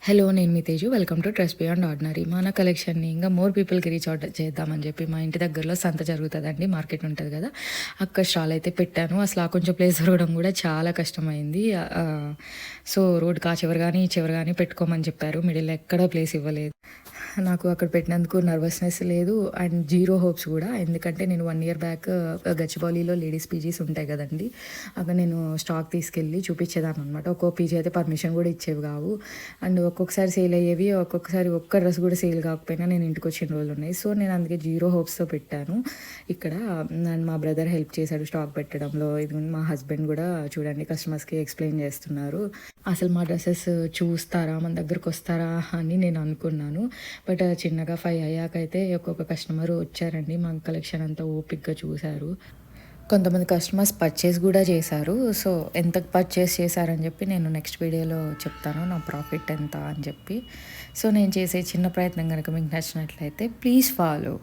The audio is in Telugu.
హలో, నేను మీ Teju. Welcome to trust beyond ordinary. మన కలెక్షన్‌ని ఇంకా మోర్ పీపుల్‌కి రీచ్ అవుట్ చేద్దామని చెప్పి మా ఇంటి దగ్గరలో సంత జరుగుతదండి. మార్కెట్ ఉంటది కదా! అక్కడ స్టాల్ అయితే పెట్టాను. అసలు ఆ కొంచెం ప్లేస్ దొరకడం కూడా చాలా కష్టమైంది. సో, రోడ్‌కి ఆ చివర గాని, ఈ చివర గాని పెట్టుకోమని చెప్పారు. మిడిల్‌లో ఎక్కడ ప్లేస్ ఇవ్వలేదు. నాకు అక్కడ పెట్టినందుకు నర్వస్‌నెస్ లేదు అండ్ జీరో హోప్స్ కూడా. ఎందుకంటే నేను 1 ఇయర్ బ్యాక్ గచ్చిబౌలిలో లేడీస్ పీజీస్ ఉంటాయి కదండీ! అక్కడ నేను స్టాక్ తీసుకెళ్ళి చూపించేదాన్ననమాట. ఒక్కో పీజీ అయితే పర్మిషన్ కూడా ఇచ్చేవి కావు. అండ్ ఒక్కొక్కసారి సేల్ అయ్యేవి, ఒక్కొక్కసారి ఒక్క డ్రెస్ కూడా సేల్ కాకపోయినా నేను ఇంటికొచ్చిన రోజులున్నాయి. సో, నేను అందుకే జీరో హోప్స్‌తో పెట్టాను ఇక్కడ. అండ్ మా బ్రదర్ హెల్ప్ చేశాడు స్టాక్ పెట్టడంలో. ఇది మా హస్బెండ్ కూడా చూడండి కస్టమర్స్‌కి ఎక్స్‌ప్లెయిన్ చేస్తున్నారు. అసలు మా డ్రెసెస్ చూస్తారా? మన దగ్గరకొస్తారా? అని నేను అనుకున్నాను. బట్ చిన్నగా 5 అయ్యాకైతే ఒక్కొక్క కస్టమర్ వచ్చారండి. మా కలెక్షన్ అంతా ఓపికగా చూసారు. కొంతమంది కస్టమర్స్ పర్చేస్ కూడా చేశారు. సో, ఎంత పర్చేస్ చేశారని చెప్పి నేను నెక్స్ట్ వీడియోలో చెప్తాను. నా ప్రాఫిట్ ఎంత అని చెప్పి. సో, నేను చేసే చిన్న ప్రయత్నం గనుక మీకు నచ్చినట్లయితే ప్లీజ్ ఫాలో.